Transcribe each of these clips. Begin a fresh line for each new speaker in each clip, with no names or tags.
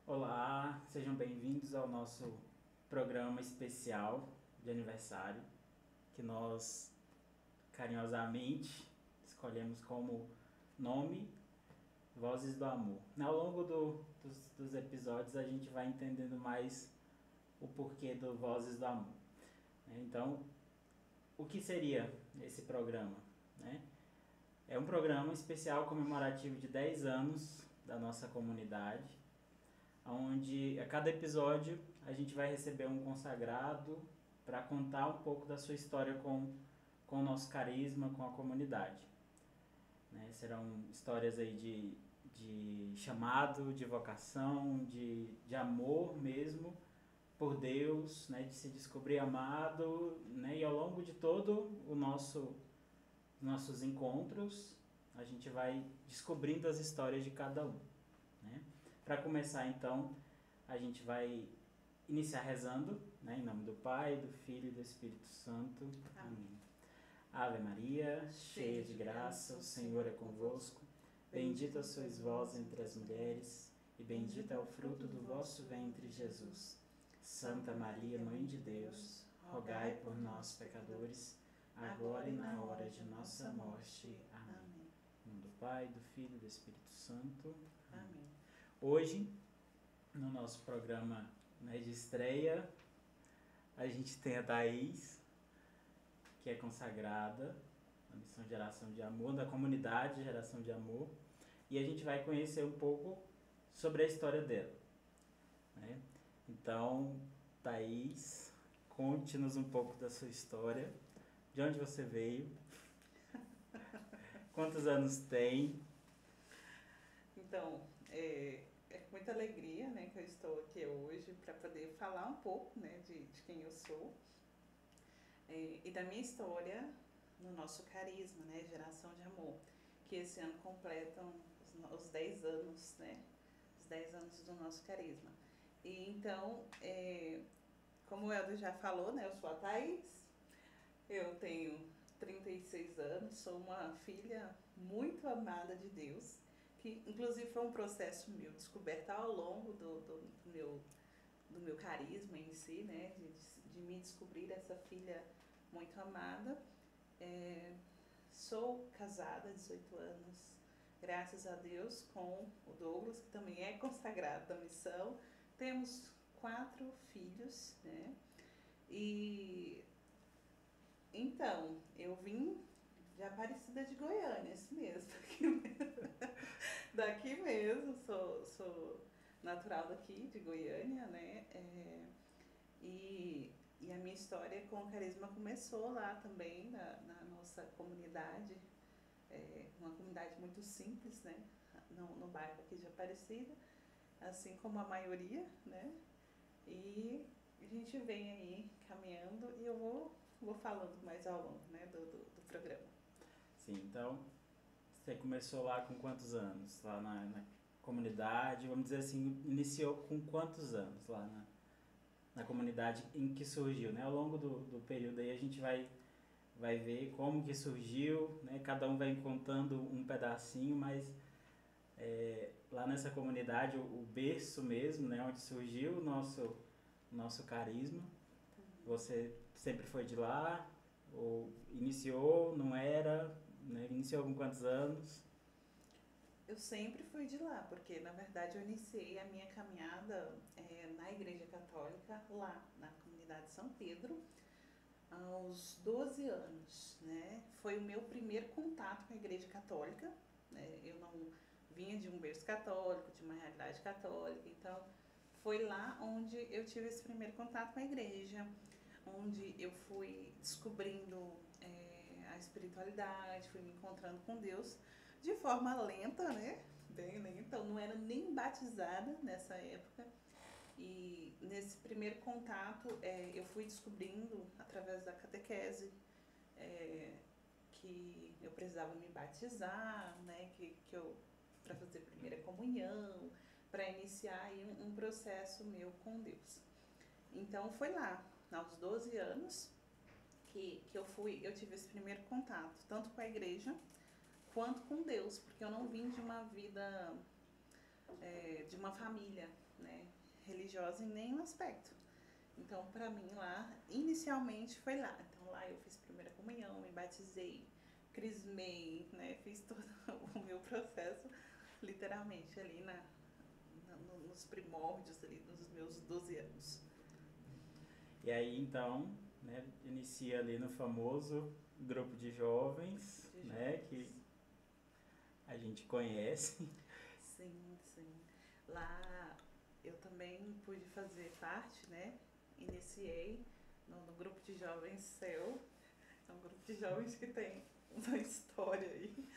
Olá, sejam bem-vindos ao nosso programa especial de aniversário, que nós carinhosamente escolhemos como nome Vozes do Amor. Ao longo dos episódios a gente vai entendendo mais o porquê do Vozes do Amor. Então, o que seria esse programa? É um programa especial comemorativo de 10 anos da nossa comunidade, onde a cada episódio a gente vai receber um consagrado para contar um pouco da sua história com o nosso carisma, com a comunidade. Serão histórias aí de chamado, de vocação, de amor mesmo por Deus, de se descobrir amado, e ao longo de todo nossos encontros a gente vai descobrindo as histórias de cada um. Para começar, então, a gente vai iniciar rezando, em nome do Pai, do Filho e do Espírito Santo. Amém. Ave Maria, cheia de graça, o Senhor é convosco. Bendita sois vós entre as mulheres, e bendito é o fruto do vosso ventre, Jesus. Santa Maria, Mãe de Deus, rogai por nós, pecadores, agora e na hora de nossa morte. Amém. Em nome do Pai, do Filho e do Espírito Santo. Amém. Hoje, no nosso programa de estreia, a gente tem a Thaís, que é consagrada na missão Geração de Amor, da comunidade Geração de Amor, e a gente vai conhecer um pouco sobre a história dela. Então, Thaís, conte-nos um pouco da sua história, de onde você veio, quantos anos tem.
Então, é com muita alegria, que eu estou aqui hoje para poder falar um pouco, de quem eu sou e da minha história no nosso carisma, Geração de Amor, que esse ano completam os 10 anos, os 10 anos do nosso carisma. E então, como o Helder já falou, eu sou a Thaís, eu tenho 36 anos, sou uma filha muito amada de Deus, que inclusive foi um processo meu, descoberta ao longo do meu carisma em si, de me descobrir essa filha muito amada. Sou casada há 18 anos, graças a Deus, com o Douglas, que também é consagrado da missão. Temos 4 filhos, E então, eu vim de Aparecida de Goiânia, isso mesmo, daqui mesmo, sou natural daqui, de Goiânia, E a minha história com o carisma começou lá também, na nossa comunidade, uma comunidade muito simples, no bairro aqui de Aparecida, assim como a maioria, E a gente vem aí caminhando e eu vou falando mais ao longo, do programa.
Sim, então, você começou lá com quantos anos? Lá na comunidade, vamos dizer assim, iniciou com quantos anos lá na comunidade em que surgiu, Ao longo do período aí a gente vai ver como que surgiu, Cada um vai contando um pedacinho, mas lá nessa comunidade, o berço mesmo, onde surgiu o nosso carisma, você sempre foi de lá? Ou iniciou, não era, Iniciou com quantos anos?
Eu sempre fui de lá, porque na verdade eu iniciei a minha caminhada na Igreja Católica, lá na comunidade São Pedro, aos 12 anos, Foi o meu primeiro contato com a Igreja Católica, Eu não vinha de um berço católico, de uma realidade católica, então foi lá onde eu tive esse primeiro contato com a igreja, onde eu fui descobrindo a espiritualidade, fui me encontrando com Deus de forma lenta, bem lenta, eu não era nem batizada nessa época. E nesse primeiro contato eu fui descobrindo através da catequese que eu precisava me batizar, que eu para fazer primeira comunhão, para iniciar aí um processo meu com Deus. Então foi lá, aos 12 anos, que eu tive esse primeiro contato, tanto com a igreja quanto com Deus, porque eu não vim de uma vida, de uma família né, religiosa em nenhum aspecto. Então, para mim lá, inicialmente foi lá. Então lá eu fiz primeira comunhão, me batizei, crismei, né, fiz todo o meu processo literalmente ali nos primórdios ali dos meus 12 anos.
E aí, então, né, inicia ali no famoso grupo de jovens, né, que a gente conhece.
Sim, sim. Lá eu também pude fazer parte, né, iniciei no grupo de jovens seu. É um grupo de jovens que tem uma história aí,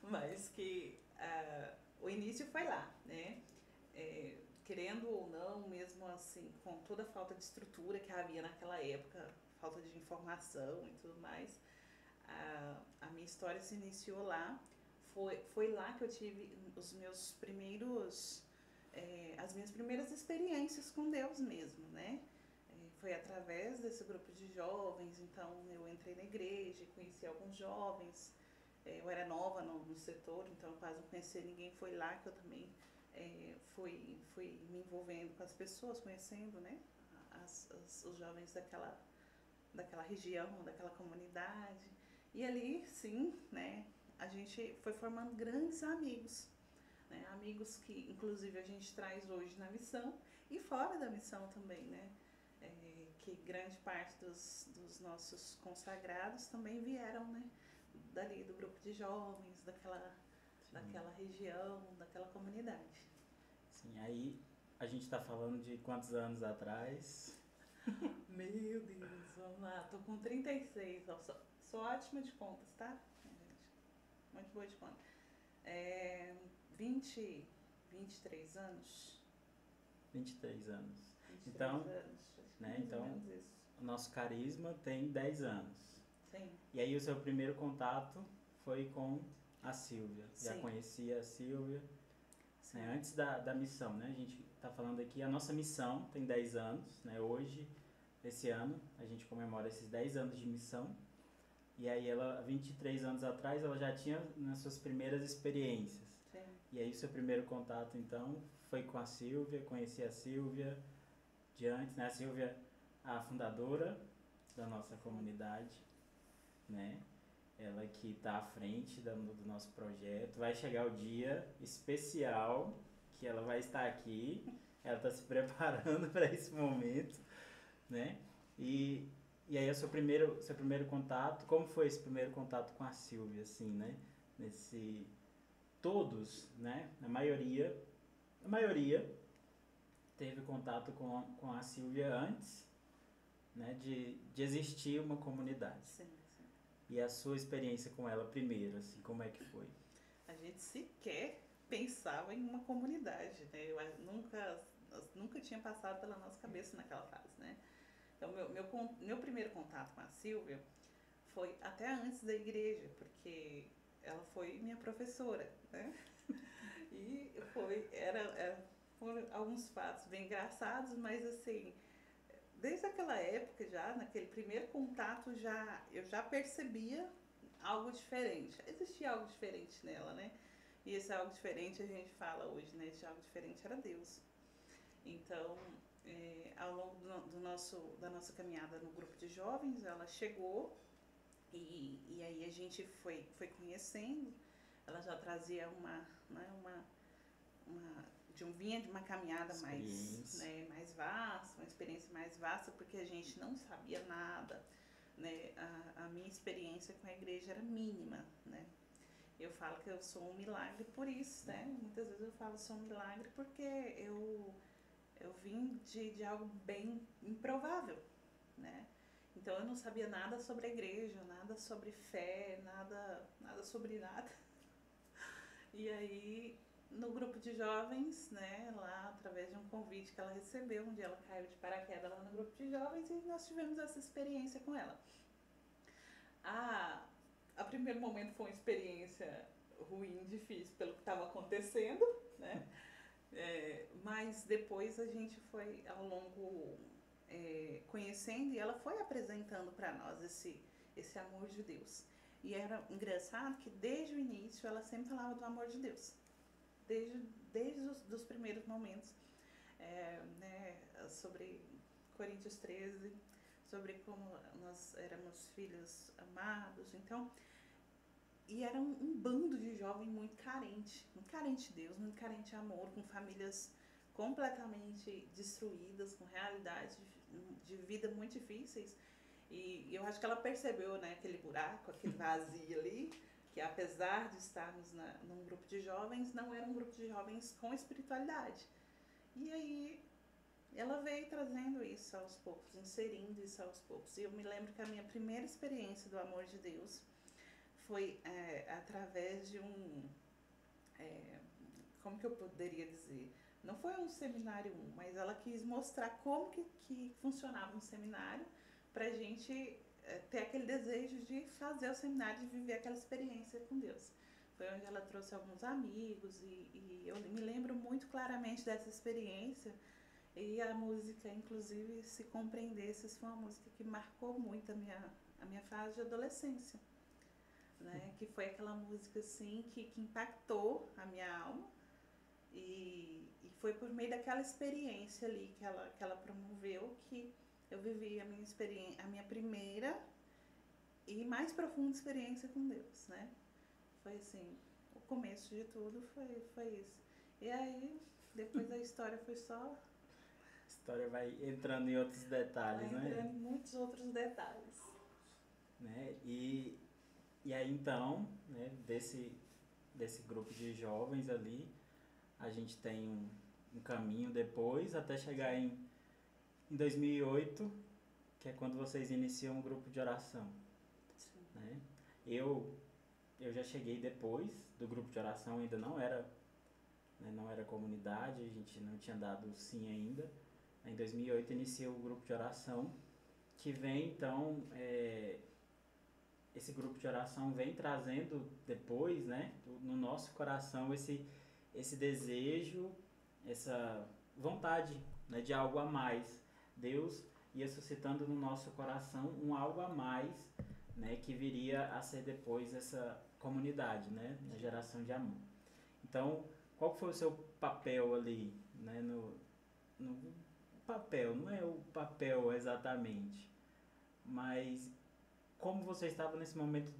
mas que o início foi lá, né? Querendo ou não, mesmo assim, com toda a falta de estrutura que havia naquela época, falta de informação e tudo mais, a minha história se iniciou lá. Foi lá que eu tive os meus primeiros, as minhas primeiras experiências com Deus mesmo, né? Foi através desse grupo de jovens, então eu entrei na igreja, conheci alguns jovens, eu era nova no setor, então eu quase não conhecia ninguém, foi lá que eu também fui me envolvendo com as pessoas, conhecendo, né, os jovens daquela região, daquela comunidade, e ali, sim, né, a gente foi formando grandes amigos, né, amigos que inclusive a gente traz hoje na missão e fora da missão também, né, que grande parte dos nossos consagrados também vieram, né, dali do grupo de jovens, daquela região, daquela comunidade.
Sim, aí a gente está falando de quantos anos atrás?
Meu Deus, vamos lá, tô com 36, ó, sou ótima de contas, tá? Muito boa de conta. 23 anos.
23 anos.
23
então,
anos,
né, então o nosso carisma tem 10 anos.
Sim.
E aí o seu primeiro contato foi com a Silvia.
Sim.
Já conhecia a Silvia, né, antes da missão, né? A gente está falando aqui, a nossa missão tem 10 anos, né? Hoje, esse ano, a gente comemora esses 10 anos de missão. E aí ela, 23 anos atrás, ela já tinha nas suas primeiras experiências.
Sim.
E aí o seu primeiro contato, então, foi com a Silvia, conheci a Silvia de antes, né? A Silvia, a fundadora da nossa comunidade, né? Ela que está à frente do nosso projeto. Vai chegar o dia especial que ela vai estar aqui. Ela está se preparando para esse momento, né? E aí o seu primeiro contato, como foi esse primeiro contato com a Silvia, assim, né? Todos, né? A maioria teve contato com a Silvia antes, né? De existir uma comunidade.
Sim, sim.
E a sua experiência com ela primeiro, assim, como é que foi?
A gente sequer pensava em uma comunidade, né? Eu nunca tinha passado pela nossa cabeça naquela fase, né? Então, meu primeiro contato com a Silvia foi até antes da igreja, porque ela foi minha professora, né? E foram alguns fatos bem engraçados, mas assim, desde aquela época já, naquele primeiro contato, eu já percebia algo diferente. Existia algo diferente nela, né? E esse algo diferente a gente fala hoje, né? Esse algo diferente era Deus. Então, ao longo da nossa caminhada no grupo de jovens, ela chegou e aí a gente foi conhecendo. Ela já trazia vinha de uma caminhada mais vasta, uma experiência mais vasta, porque a gente não sabia nada, né? A minha experiência com a igreja era mínima, né? Eu falo que eu sou um milagre por isso, né? Muitas vezes eu falo sou um milagre porque eu vim de algo bem improvável, né? Então eu não sabia nada sobre a igreja, nada sobre fé, nada sobre nada. E aí, no grupo de jovens, né, lá através de um convite que ela recebeu, um dia ela caiu de paraquedas lá no grupo de jovens e nós tivemos essa experiência com ela. A primeiro momento foi uma experiência ruim, difícil pelo que estava acontecendo, né? Mas depois a gente foi ao longo conhecendo e ela foi apresentando para nós esse amor de Deus. E era engraçado que desde o início ela sempre falava do amor de Deus. Desde os primeiros momentos né, sobre Coríntios 13, sobre como nós éramos filhos amados. Então, e era um bando de jovem muito carente de Deus, muito carente de amor, com famílias completamente destruídas, com realidades de vida muito difíceis. E eu acho que ela percebeu, né, aquele buraco, aquele vazio ali, que apesar de estarmos num grupo de jovens, não era um grupo de jovens com espiritualidade. E aí ela veio trazendo isso aos poucos, inserindo isso aos poucos. E eu me lembro que a minha primeira experiência do amor de Deus foi através de como que eu poderia dizer? Não foi um seminário, mas ela quis mostrar como que funcionava um seminário para a gente ter aquele desejo de fazer o seminário, de viver aquela experiência com Deus. Foi onde ela trouxe alguns amigos e eu me lembro muito claramente dessa experiência. E a música, inclusive, Se Compreendesses, foi uma música que marcou muito a minha fase de adolescência. Né? Que foi aquela música assim que impactou a minha alma e foi por meio daquela experiência ali que ela promoveu que eu vivi a minha experiência, a minha primeira e mais profunda experiência com Deus, né? Foi assim, o começo de tudo foi isso. E aí, depois a história foi só...
A história vai entrando em outros detalhes,
vai
né?
entrando em muitos outros detalhes.
Né? E aí então, né, desse grupo de jovens ali, a gente tem um caminho depois até chegar em 2008, que é quando vocês iniciam um grupo de oração.
Sim.
Né? Eu já cheguei depois do grupo de oração, ainda não era, né, não era comunidade, a gente não tinha dado sim ainda. Em 2008 inicia o grupo de oração, que vem então... esse grupo de oração vem trazendo depois, né, no nosso coração esse desejo, essa vontade, né, de algo a mais. Deus ia suscitando no nosso coração um algo a mais, né, que viria a ser depois essa comunidade, né, a geração de amor. Então, qual foi o seu papel ali, né, no papel, não é o papel exatamente, mas como você estava nesse momento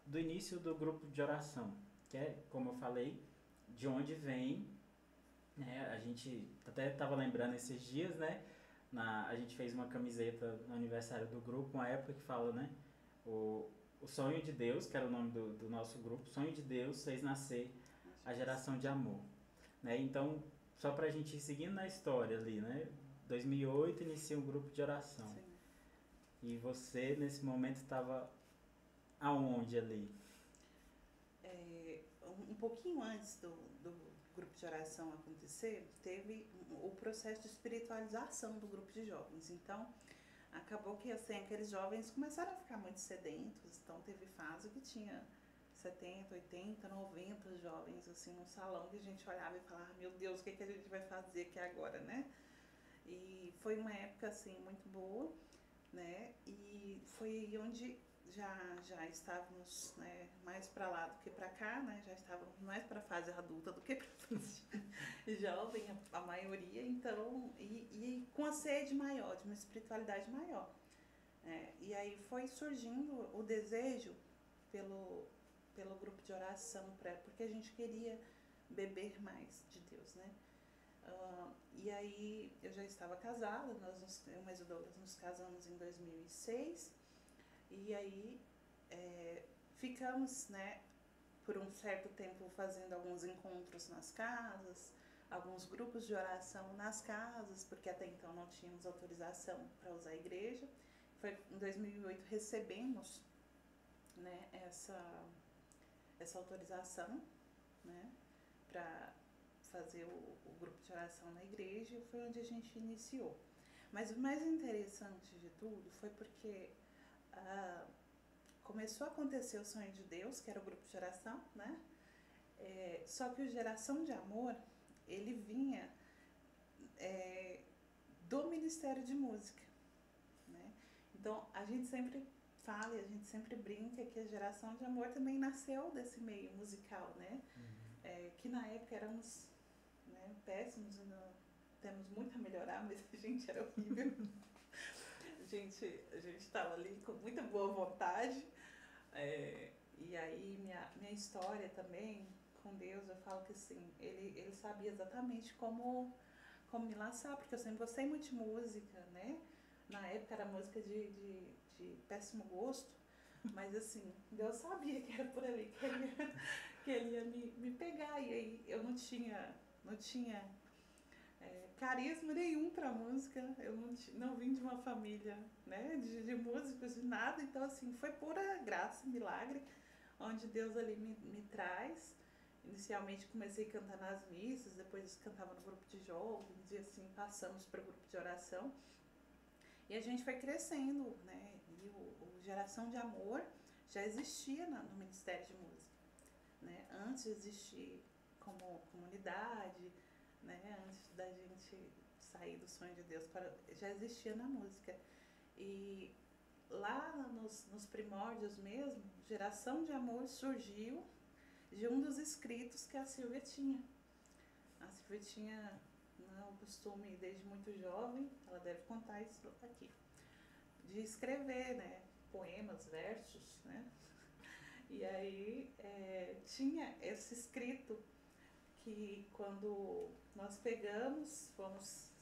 do início do grupo de oração, que é, como eu falei, de onde vem, né, a gente até estava lembrando esses dias, né, a gente fez uma camiseta no aniversário do grupo, uma época que fala, né, o sonho de Deus, que era o nome do nosso grupo, sonho de Deus fez nascer a geração de amor, né, então, só para a gente ir seguindo na história ali, né, 2008 inicia um grupo de oração.
Sim.
E você, nesse momento, estava aonde ali?
Um pouquinho antes do grupo de oração acontecer, teve o processo de espiritualização do grupo de jovens. Então, acabou que assim, aqueles jovens começaram a ficar muito sedentos. Então, teve fase que tinha 70, 80, 90 jovens assim no salão, que a gente olhava e falava, meu Deus, o que a gente vai fazer aqui agora, né? E foi uma época assim muito boa, né? E foi onde já estávamos, né, mais para lá do que para cá, né? Já estávamos mais para a fase adulta do que para a fase jovem, a maioria, então, e com a sede maior, de uma espiritualidade maior. E aí foi surgindo o desejo pelo grupo de oração, porque a gente queria beber mais de Deus, né? E aí eu já estava casada, eu e o Douglas nos casamos em 2006 e aí ficamos, né, por um certo tempo fazendo alguns encontros nas casas, alguns grupos de oração nas casas, porque até então não tínhamos autorização para usar a igreja. Foi em 2008 recebemos, né, essa autorização, né, para fazer o grupo de oração na igreja, e foi onde a gente iniciou. Mas o mais interessante de tudo foi porque começou a acontecer o sonho de Deus, que era o grupo de oração, né? Só que o Geração de Amor, ele vinha do Ministério de Música, né? Então, a gente sempre fala e a gente sempre brinca que a Geração de Amor também nasceu desse meio musical, né? Que na época éramos, né, péssimos temos muito a melhorar, mas a gente era horrível. A gente estava ali com muita boa vontade. E aí minha história também com Deus, eu falo que assim, ele sabia exatamente como me lançar, porque eu sempre gostei muito de música, né? Na época era música de péssimo gosto, mas assim, Deus sabia que era por ali que ele ia me pegar, e aí eu não tinha carisma nenhum para música, eu não vim de uma família, né, de músicos, de nada, então assim, foi pura graça, milagre, onde Deus ali me traz. Inicialmente comecei a cantar nas missas, depois cantava no grupo de jovens, e assim passamos para o grupo de oração, e a gente foi crescendo, né, e o Geração de Amor já existia no Ministério de Música, né, antes de existir como comunidade, né, antes da gente sair do sonho de Deus, já existia na música. E lá nos primórdios mesmo, Geração de Amor surgiu de um dos escritos que a Silvia tinha. A Silvia tinha o costume, desde muito jovem, ela deve contar isso aqui, de escrever, né, poemas, versos, né? E aí tinha esse escrito que quando nós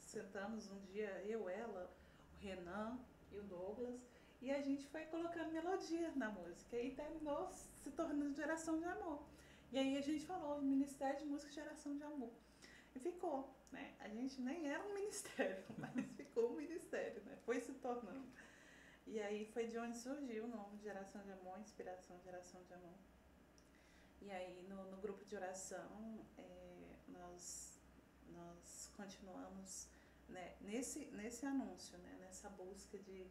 sentamos um dia, eu, ela, o Renan e o Douglas, e a gente foi colocando melodia na música e terminou se tornando Geração de Amor. E aí a gente falou Ministério de Música Geração de Amor. E ficou, né? A gente nem era um ministério, mas ficou um ministério, né? Foi se tornando. E aí foi de onde surgiu o nome Geração de Amor, Inspiração Geração de Amor. E aí no grupo de oração nós continuamos, né, nesse anúncio, né, nessa busca de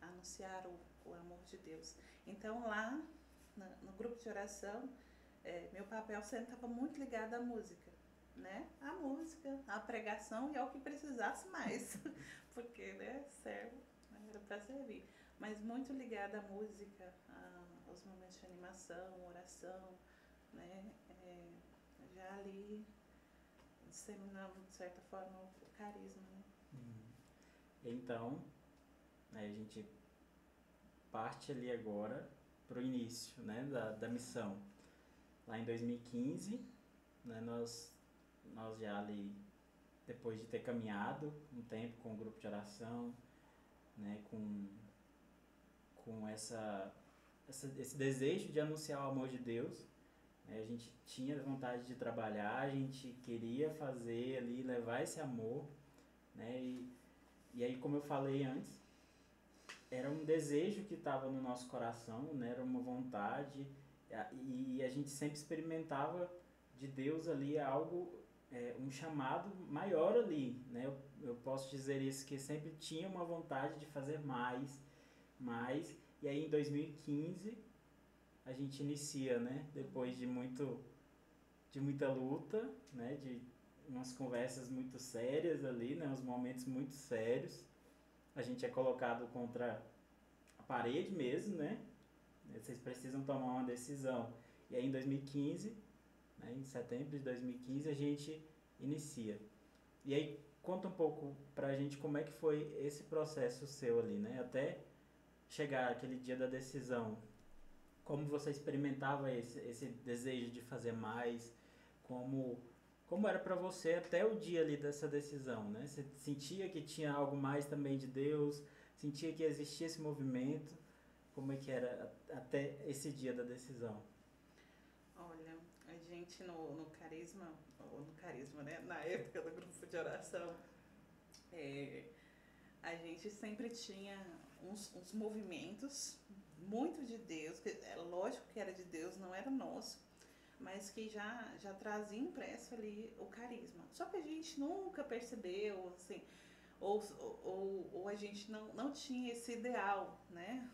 anunciar o amor de Deus. Então lá no grupo de oração, meu papel sempre estava muito ligado à música, né? À música, à pregação e ao que precisasse mais, porque, né, servo, né, era para servir. Mas muito ligada à música, aos momentos de animação, oração, né? Já ali disseminando, de certa forma, o carisma, né?
Então, a gente parte ali agora para o início, né, da missão. Lá em 2015, né, nós já ali, depois de ter caminhado um tempo com o grupo de oração, né, com esse desejo de anunciar o amor de Deus, né, a gente tinha vontade de trabalhar, a gente queria fazer ali, levar esse amor, né, e aí, como eu falei antes, era um desejo que estava no nosso coração, né, era uma vontade, e a gente sempre experimentava de Deus ali algo, um chamado maior ali, né? Eu posso dizer isso, que sempre tinha uma vontade de fazer mais, e aí em 2015 a gente inicia, né? Depois de muita luta, né? De umas conversas muito sérias ali, né? Uns momentos muito sérios, a gente é colocado contra a parede mesmo, né? Vocês precisam tomar uma decisão. E aí em 2015, né, em setembro de 2015, a gente inicia. E aí conta um pouco pra gente como é que foi esse processo seu ali, né? Até chegar aquele dia da decisão. Como você experimentava esse desejo de fazer mais? Como era para você até o dia ali dessa decisão, né? Você sentia que tinha algo mais também de Deus? Sentia que existia esse movimento? Como é que era até esse dia da decisão?
Olha, a gente no carisma, né? Na época do grupo de oração, a gente sempre tinha uns movimentos muito de Deus, que é lógico que era de Deus, não era nosso, mas que já trazia impresso ali o carisma. Só que a gente nunca percebeu, assim, ou a gente não tinha esse ideal, né?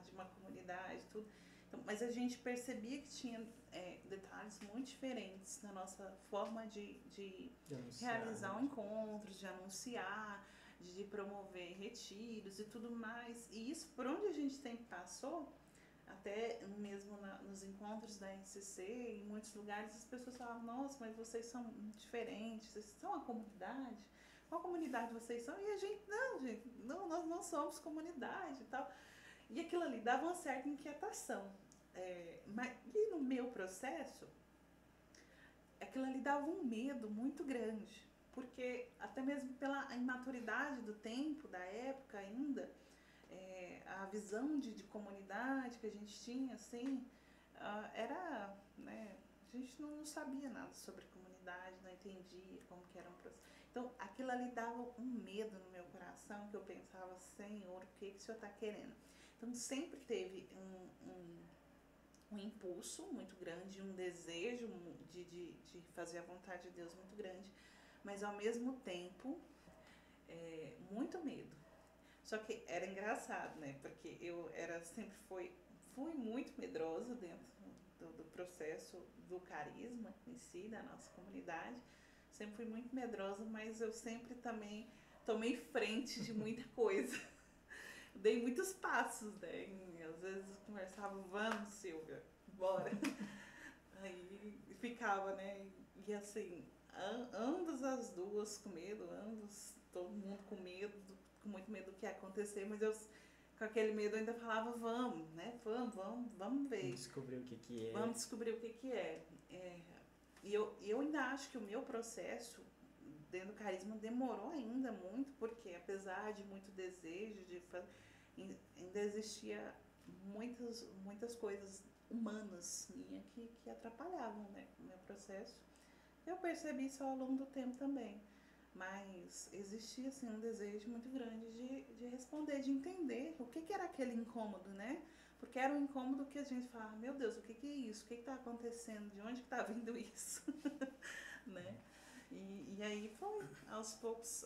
De uma comunidade, tudo. Então, mas a gente percebia que tinha detalhes muito diferentes na nossa forma de realizar encontros, de anunciar, de promover retiros e tudo mais. E isso, por onde a gente sempre passou, até mesmo nos encontros da NCC, em muitos lugares as pessoas falavam, nossa, mas vocês são diferentes, vocês são uma comunidade? Qual comunidade vocês são? E a gente, não, nós não somos comunidade e tal. E aquilo ali dava uma certa inquietação. E no meu processo, aquilo ali dava um medo muito grande, porque até mesmo pela imaturidade do tempo, da época ainda, a visão de comunidade que a gente tinha, assim, era, né, a gente não sabia nada sobre comunidade, não entendia como que era um processo. Então, aquilo ali dava um medo no meu coração, que eu pensava, Senhor, o que o Senhor está querendo? Então, sempre teve um impulso muito grande, um desejo de fazer a vontade de Deus muito grande, mas ao mesmo tempo, muito medo. Só que era engraçado, né? Porque eu sempre fui muito medrosa dentro do processo do carisma em si, da nossa comunidade. Sempre fui muito medrosa, mas eu sempre também tomei frente de muita coisa. Dei muitos passos, né? Às vezes eu conversava, vamos, Silvia, bora. Aí ficava, né? E assim, ambas as duas com medo, todo mundo com medo, com muito medo do que ia acontecer, mas eu com aquele medo eu ainda falava, vamos, né? Vamos ver.
Vamos descobrir o que é.
Vamos descobrir o que é. E eu ainda acho que o meu processo dentro do carisma demorou ainda muito, porque apesar de muito desejo de fazer, ainda existia muitas coisas humanas minhas que atrapalhavam, né, o meu processo. Eu percebi isso ao longo do tempo também, mas existia assim um desejo muito grande de responder, de entender o que era aquele incômodo, né? Porque era um incômodo que a gente falava, meu Deus, o que é isso? O que está acontecendo? De onde está vindo isso? Né? E aí foi aos poucos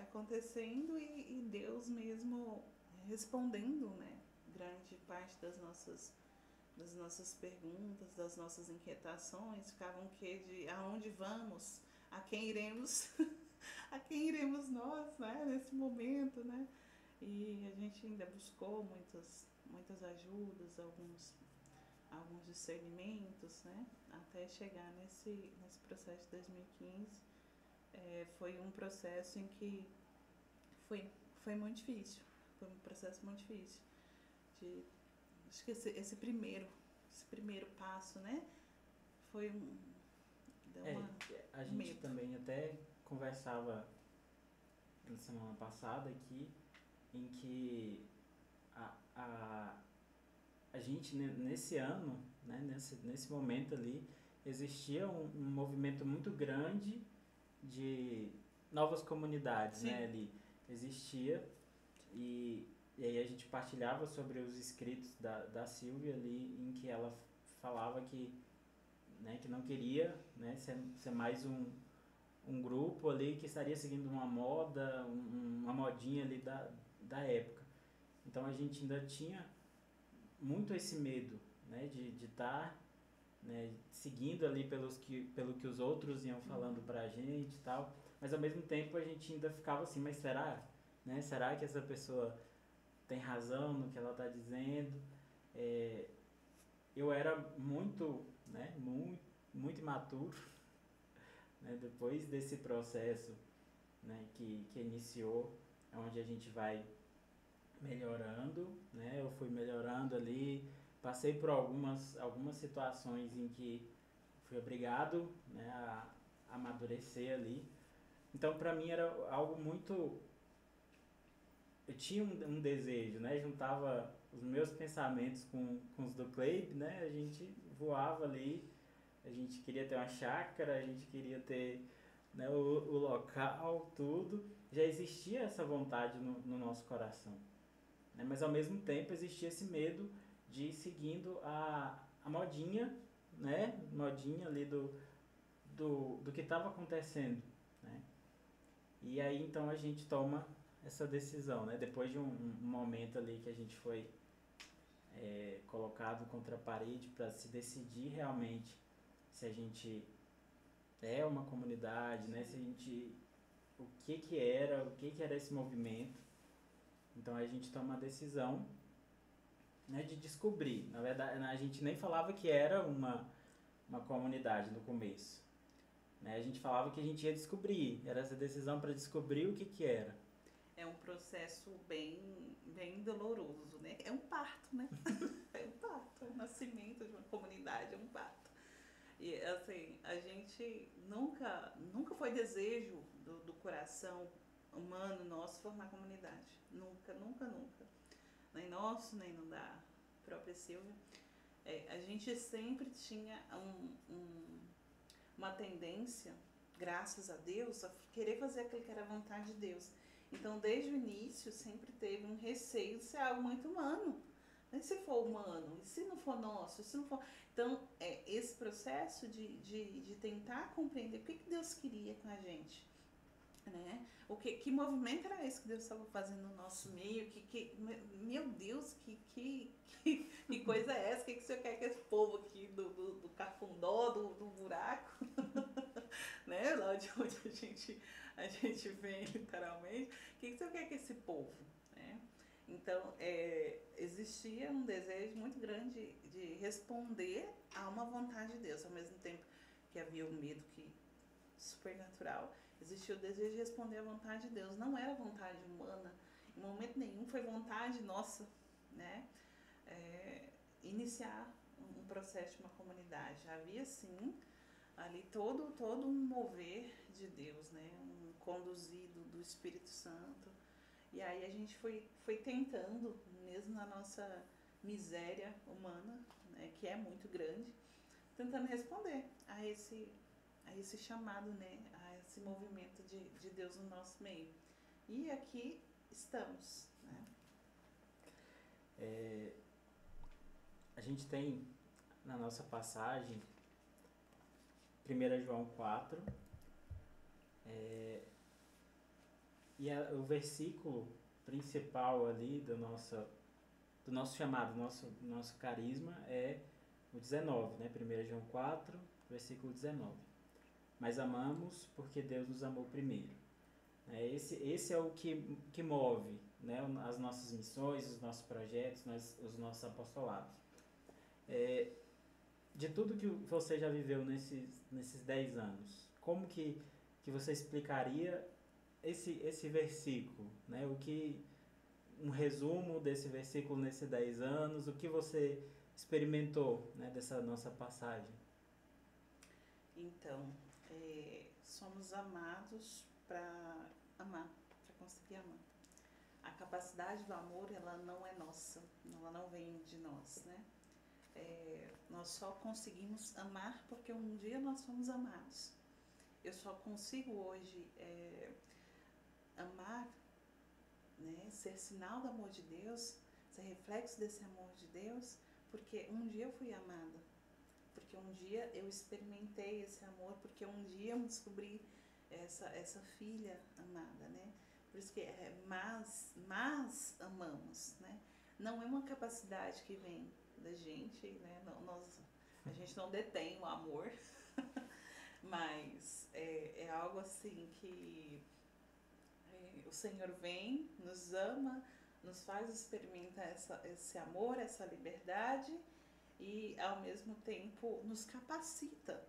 acontecendo e Deus mesmo respondendo, né? Grande parte das nossas perguntas, das nossas inquietações, ficavam de aonde vamos, a quem iremos, a quem iremos nós, né? Nesse momento, né? E a gente ainda buscou muitas ajudas, alguns discernimentos, né? Até chegar nesse processo de 2015. Foi um processo em que foi muito difícil. Foi um processo muito difícil. Acho que esse primeiro passo, né? Foi
a gente
medo.
também até conversava na semana passada aqui, em que a gente nesse ano, né, nesse momento ali, existia um movimento muito grande de novas comunidades, né, ali existia, e aí a gente partilhava sobre os escritos da Silvia ali, em que ela falava que, né, que não queria, né, ser mais um grupo ali que estaria seguindo uma moda, uma modinha ali da época. Então a gente ainda tinha muito esse medo, né, de estar, né, seguindo ali pelo que os outros iam falando pra gente e tal, mas ao mesmo tempo a gente ainda ficava assim, mas será? Né? Será que essa pessoa tem razão no que ela está dizendo? Eu era muito, né, muito imaturo, né, depois desse processo, né, que iniciou, onde a gente vai melhorando, né? Eu fui melhorando ali, passei por algumas situações em que fui obrigado, né, a amadurecer ali. Então, para mim era algo muito... Eu tinha um desejo, né? Juntava os meus pensamentos com os do Cleide, né? A gente voava ali, a gente queria ter uma chácara, a gente queria ter, né, o local, tudo. Já existia essa vontade no nosso coração. Mas ao mesmo tempo existia esse medo de ir seguindo a modinha, né? Modinha ali do que estava acontecendo, né? E aí então a gente toma essa decisão, né? Depois de um momento ali que a gente foi colocado contra a parede para se decidir realmente se a gente é uma comunidade, né? Se a gente, o que era esse movimento. Então a gente toma a decisão né, de descobrir. Na verdade, a gente nem falava que era uma comunidade no começo. Né? A gente falava que a gente ia descobrir. Era essa decisão para descobrir o que era.
É um processo bem doloroso, né? É um parto, né? É um parto. O nascimento de uma comunidade é um parto. E, assim, a gente nunca foi desejo do coração humano nosso formar comunidade. Nunca, nunca, nunca. Nem nosso, nem no da própria Silvia. A gente sempre tinha uma tendência, graças a Deus, a querer fazer aquilo que era a vontade de Deus. Então, desde o início, sempre teve um receio de ser algo muito humano. E se for humano? E se não for nosso? E se não for... Então, esse processo de tentar compreender o que Deus queria com a gente. Né? Que movimento era esse que Deus estava fazendo no nosso meio? Meu Deus, que coisa é essa? O que o Senhor quer que esse povo aqui do cafundó, do buraco, né? Lá de onde a gente vem, literalmente. O que o Senhor quer que esse povo? Né? Então, existia um desejo muito grande de responder a uma vontade de Deus, ao mesmo tempo que havia o medo supernatural. Existia o desejo de responder à vontade de Deus. Não era vontade humana. Em momento nenhum foi vontade nossa, né? Iniciar um processo de uma comunidade. Havia, sim, ali todo um mover de Deus, né? Um conduzido do Espírito Santo. E aí a gente foi tentando, mesmo na nossa miséria humana, né? Que é muito grande, tentando responder a esse chamado, né? Esse movimento de Deus no nosso meio. E aqui estamos. Né?
A gente tem na nossa passagem 1 João 4 e o versículo principal ali do nosso chamado, nosso carisma é o 19, né? 1 João 4, versículo 19. Mas amamos porque Deus nos amou primeiro. Esse é o que move, né, as nossas missões, os nossos projetos, os nossos apostolados. De tudo que você já viveu nesses 10 anos, como que você explicaria esse versículo? Né? Um resumo desse versículo nesses 10 anos, o que você experimentou, né, dessa nossa passagem?
Então, somos amados para amar, para conseguir amar. A capacidade do amor, ela não é nossa, ela não vem de nós, né? Nós só conseguimos amar porque um dia nós fomos amados. Eu só consigo hoje amar, né, ser sinal do amor de Deus, ser reflexo desse amor de Deus, porque um dia eu fui amada. Porque um dia eu experimentei esse amor, porque um dia eu me descobri essa filha amada, né? Por isso que mas amamos, né? Não é uma capacidade que vem da gente, né? A gente não detém o amor, mas é algo assim que o Senhor vem, nos ama, nos faz experimentar esse amor, essa liberdade, e ao mesmo tempo nos capacita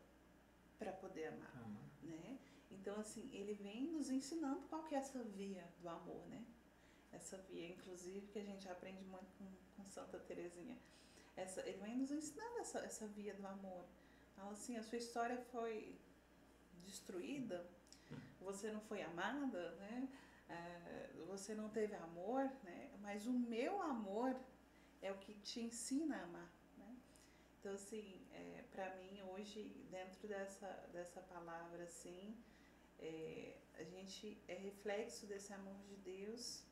para poder amar, né? Então, assim, ele vem nos ensinando qual que é essa via do amor, né? Essa via, inclusive, que a gente aprende muito com Santa Teresinha. Ele vem nos ensinando essa via do amor. Então, assim, a sua história foi destruída, você não foi amada, né? Você não teve amor, né? Mas o meu amor é o que te ensina a amar. Então, assim, para mim, hoje, dentro dessa palavra, assim, a gente é reflexo desse amor de Deus,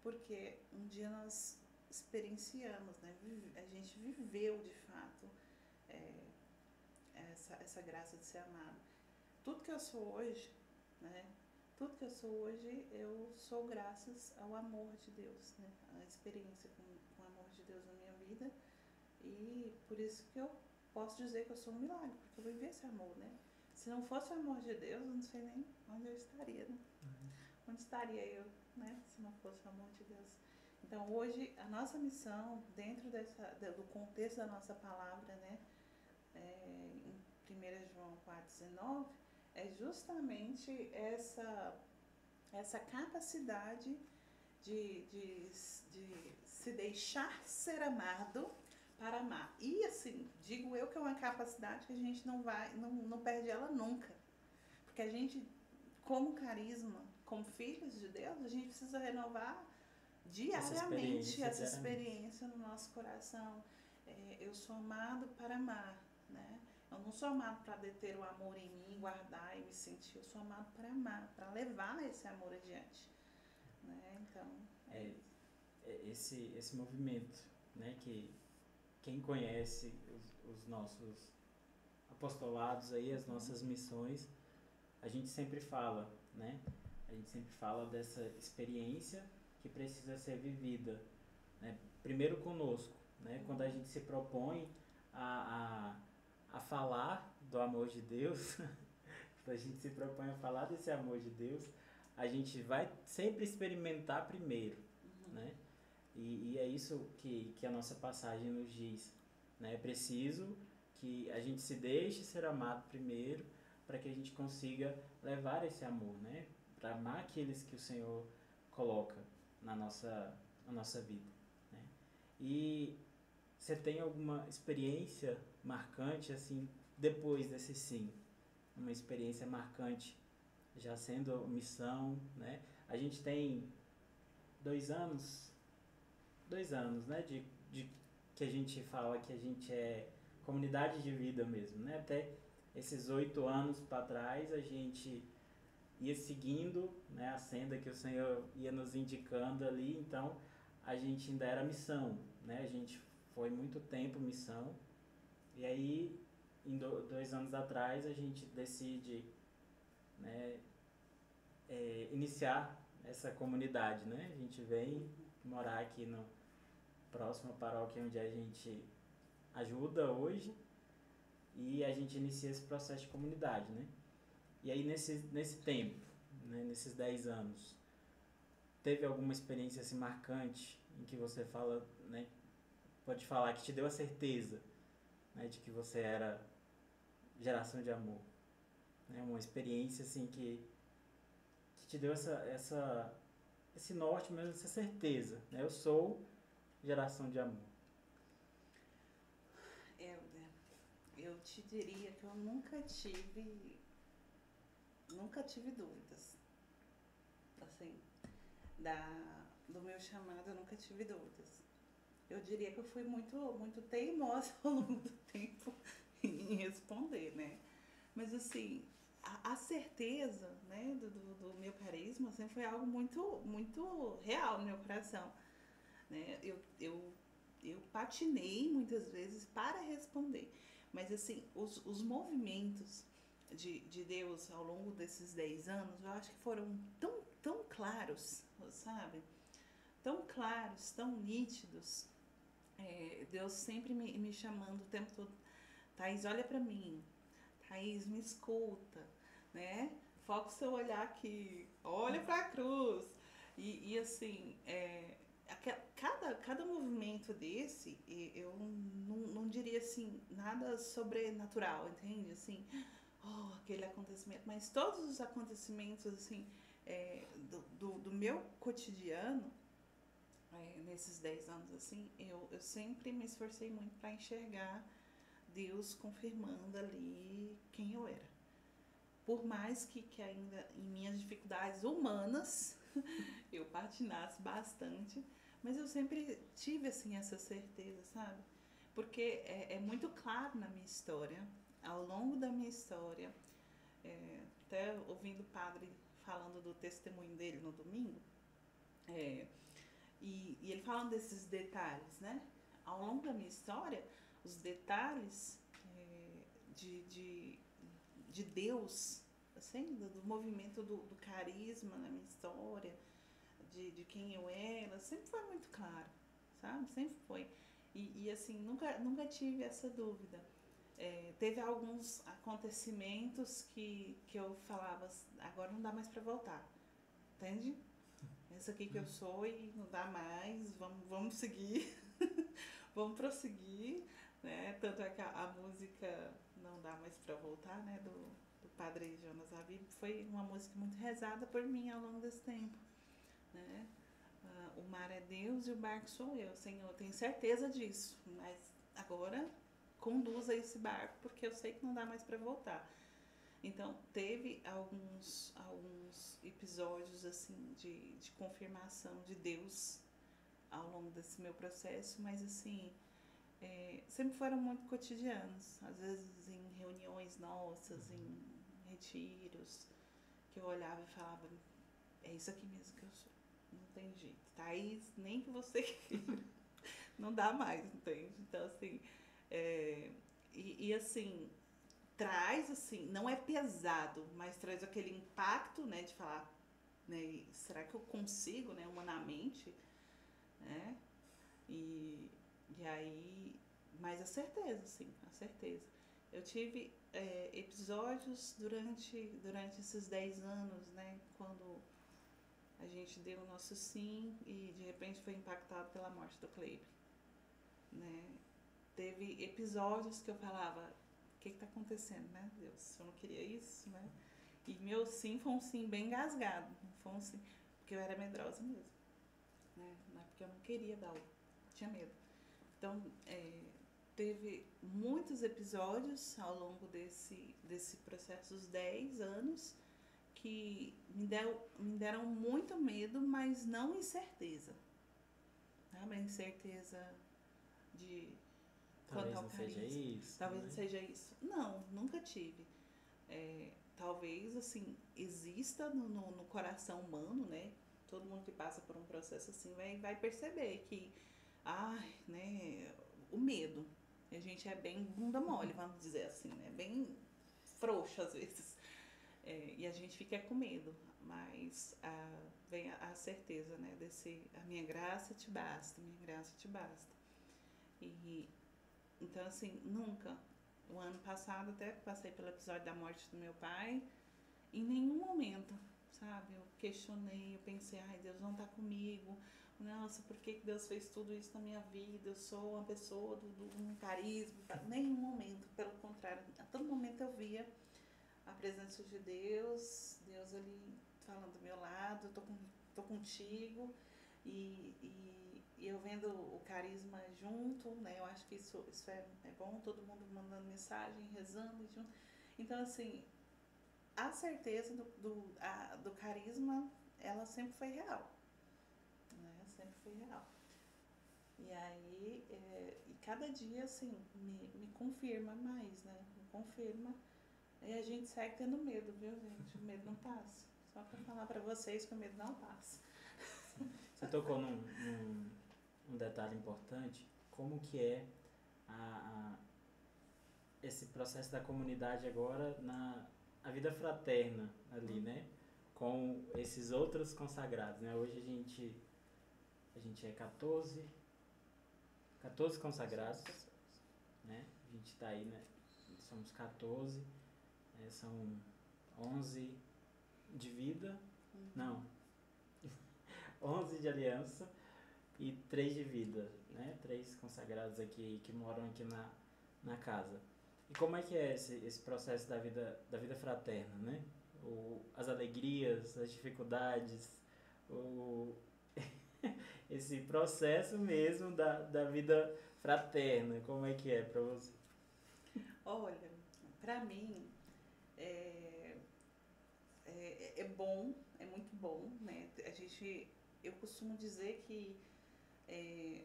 porque um dia nós experienciamos, né? A gente viveu, de fato, essa graça de ser amado. Tudo que eu sou hoje, né? Tudo que eu sou hoje, eu sou graças ao amor de Deus, né? A experiência com o amor de Deus na minha vida. E por isso que eu posso dizer que eu sou um milagre, porque eu vivi esse amor, né? Se não fosse o amor de Deus, eu não sei nem onde eu estaria, né? Onde estaria eu, né? Se não fosse o amor de Deus. Então, hoje, a nossa missão, dentro do contexto da nossa palavra, né, em 1 João 4,19, é justamente essa capacidade de se deixar ser amado para amar. E assim, digo eu que é uma capacidade que a gente não perde ela nunca. Porque a gente, como carisma, como filhos de Deus, a gente precisa renovar diariamente essa experiência no nosso coração. Eu sou amado para amar, né? Eu não sou amado para deter o amor em mim, guardar e me sentir. Eu sou amado para amar, para levar esse amor adiante, né? Então,
esse movimento, né, que quem conhece os nossos apostolados aí, as nossas missões, a gente sempre fala, né? A gente sempre fala dessa experiência que precisa ser vivida, né? Primeiro conosco, né? Quando a gente se propõe a falar do amor de Deus, quando a gente se propõe a falar desse amor de Deus, a gente vai sempre experimentar primeiro, né? E é isso que a nossa passagem nos diz, né? É preciso que a gente se deixe ser amado primeiro, para que a gente consiga levar esse amor, né? Para amar aqueles que o Senhor coloca na nossa vida, né? E você tem alguma experiência marcante, assim, depois desse sim? Uma experiência marcante, já sendo missão, né? A gente tem 2 anos, né? De que a gente fala que a gente é comunidade de vida mesmo, né? Até esses 8 anos para trás a gente ia seguindo, né, a senda que o Senhor ia nos indicando ali, então a gente ainda era missão, né? A gente foi muito tempo missão, e aí em 2 anos atrás a gente decide, né, iniciar essa comunidade, né? A gente vem morar aqui no próximo paróquia onde a gente ajuda hoje, e a gente inicia esse processo de comunidade, né? E aí nesse tempo, né, nesses 10 anos, teve alguma experiência assim marcante em que você fala, né, pode falar que te deu a certeza, né, de que você era geração de amor, né? Uma experiência assim que te deu esse norte mesmo, essa certeza, né? Eu sou geração de amor.
Eu te diria que eu nunca tive dúvidas. Assim, do meu chamado eu nunca tive dúvidas. Eu diria que eu fui muito teimosa ao longo do tempo em responder, né? Mas assim, a certeza, né, do meu carisma sempre foi algo muito real no meu coração, né? Eu patinei muitas vezes para responder, mas assim, os movimentos de Deus ao longo desses 10 anos, eu acho que foram tão claros, sabe? Tão claros, tão nítidos. Deus sempre me chamando o tempo todo: Thaís, olha para mim, Thaís, me escuta, né? Foca o seu olhar aqui, olha para a cruz. E assim, cada movimento desse, eu não diria assim, nada sobrenatural, entende? Assim, aquele acontecimento, mas todos os acontecimentos, assim, do meu cotidiano, nesses 10 anos, assim, eu sempre me esforcei muito para enxergar Deus confirmando ali quem eu era. Por mais que ainda em minhas dificuldades humanas eu patinasse bastante, mas eu sempre tive assim essa certeza, sabe? Porque é muito claro na minha história, ao longo da minha história, até ouvindo o padre falando do testemunho dele no domingo, e ele falando desses detalhes, né? Ao longo da minha história, os detalhes de Deus, assim, do movimento do carisma na minha história, de quem eu era, sempre foi muito claro, sabe? Sempre foi. E assim, nunca tive essa dúvida. Teve alguns acontecimentos que eu falava, agora não dá mais para voltar, entende? Essa aqui que eu sou e não dá mais, vamos seguir, vamos prosseguir, né? Tanto é que a música Não Dá Mais Pra Voltar, né? Do Padre Jonas Habib, foi uma música muito rezada por mim ao longo desse tempo, né? O mar é Deus e o barco sou eu, Senhor, eu tenho certeza disso, mas agora conduza esse barco porque eu sei que não dá mais para voltar. Então, teve alguns episódios assim de confirmação de Deus ao longo desse meu processo, mas assim, sempre foram muito cotidianos, às vezes em reuniões nossas, em retiros, que eu olhava e falava, é isso aqui mesmo que eu sou, não tem jeito, Thaís, nem que você queira, não dá mais, entende? Então, assim, assim, traz, assim, não é pesado, mas traz aquele impacto, né, de falar, né, será que eu consigo, né, humanamente, né, e aí, mas a certeza, sim, a certeza. Eu tive episódios durante esses 10 anos, né, quando a gente deu o nosso sim e de repente foi impactado pela morte do Kleber, né, teve episódios que eu falava, o que está acontecendo, né, Deus? Eu não queria isso, né? E meu sim foi um sim bem engasgado, não foi um sim, porque eu era medrosa mesmo, né? Não é porque eu não queria dar, tinha medo. Então, teve muitos episódios ao longo desse processo dos 10 anos que me deram muito medo, mas não incerteza. Sabe? A incerteza de
Talvez
quanto ao
não seja
carisma.
isso,
Talvez
né?
não seja isso. Não, nunca tive. Talvez, assim, exista no coração humano, né? Todo mundo que passa por um processo assim vai perceber que, né? O medo. A gente é bem bunda mole, vamos dizer assim, né? Bem frouxa às vezes. E a gente fica com medo. Mas vem a certeza, né? A minha graça te basta, minha graça te basta. E então, assim, nunca. O ano passado até passei pelo episódio da morte do meu pai. Em nenhum momento, sabe? Eu questionei, eu pensei, ai, Deus não tá comigo. Nossa, por que Deus fez tudo isso na minha vida? Eu sou uma pessoa do um carisma. Nenhum momento, pelo contrário. A todo momento eu via a presença de Deus, Deus ali falando do meu lado, tô contigo. E eu vendo o carisma junto, né? Eu acho que isso é bom, todo mundo mandando mensagem, rezando junto. Então, assim, a certeza do carisma, ela sempre foi real, né? Sempre foi real. E aí, e cada dia, assim, me confirma mais, né? Me confirma. E a gente segue tendo medo, viu, gente? O medo não passa. Só pra falar pra vocês que o medo não passa.
Você tocou num detalhe importante, como que é esse processo da comunidade agora a vida fraterna ali, né? Com esses outros consagrados, né? Hoje a gente é 14 consagrados, né? A gente está aí, né? Somos 14, né? São 11 de vida, não, 11 de aliança e 3 de vida, né? 3 consagrados aqui que moram aqui na casa. E como é que é esse processo da vida fraterna, né? As alegrias, as dificuldades, esse processo mesmo da vida fraterna, como é que é para você?
Olha, pra mim é bom, é muito bom, né? Eu costumo dizer que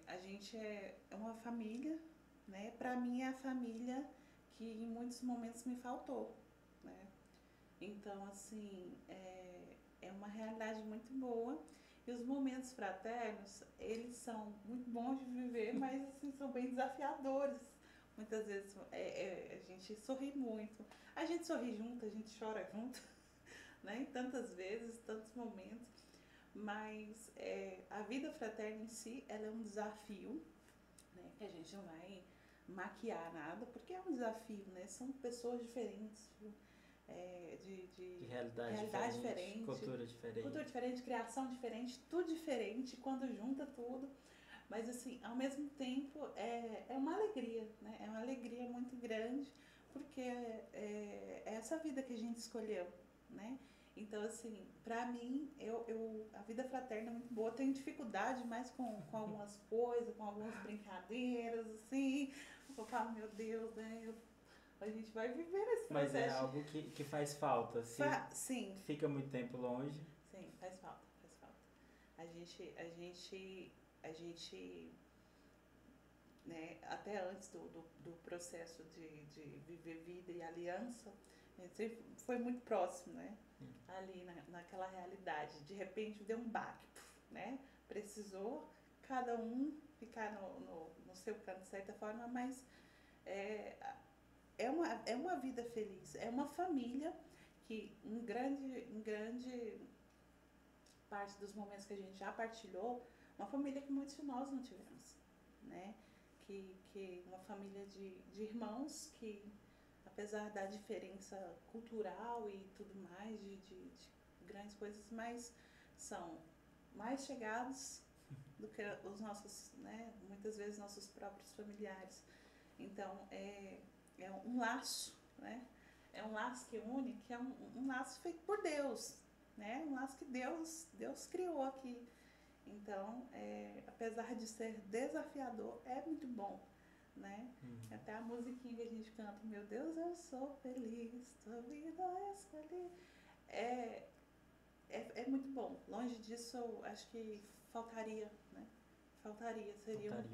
a gente é uma família, né? Pra mim é a família que em muitos momentos me faltou, né? Então, assim, é uma realidade muito boa. E os momentos fraternos, eles são muito bons de viver, mas assim, são bem desafiadores. Muitas vezes a gente sorri muito. A gente sorri junto, a gente chora junto, né? Tantas vezes, tantos momentos. Mas a vida fraterna em si, ela é um desafio, né? Que a gente não vai maquiar nada, porque é um desafio, né? São pessoas diferentes,
De realidade diferente, cultura diferente.
Cultura diferente, criação diferente, tudo diferente, quando junta tudo. Mas, assim, ao mesmo tempo, é uma alegria, né? É uma alegria muito grande, porque é essa vida que a gente escolheu, né? Então, assim, pra mim, a vida fraterna é muito boa. Eu tenho dificuldade mais com algumas coisas, com algumas brincadeiras, assim. Eu falo, meu Deus, né? A gente vai viver esse processo.
Mas é algo que faz falta. Se
Sim.
fica muito tempo longe.
Sim, faz falta, faz falta. A gente, né, até antes do processo de viver vida e aliança, a gente sempre foi muito próximo, né? Ali naquela realidade. De repente deu um baque, né? Precisou cada um ficar no seu canto de certa forma, mas é uma vida feliz, é uma família que em grande parte dos momentos que a gente já partilhou, uma família que muitos de nós não tivemos, né? Que uma família de irmãos que, apesar da diferença cultural e tudo mais, de grandes coisas, mas são mais chegados do que os nossos, né? Muitas vezes nossos próprios familiares. Então, é um laço, né? É um laço que une, que é um laço feito por Deus, né? Um laço que Deus criou aqui. Então, apesar de ser desafiador, é muito bom, né? Até a musiquinha que a gente canta, meu Deus, eu sou feliz, tua vida eu escolhi. É muito bom. Longe disso, eu acho que faltaria, né? Faltaria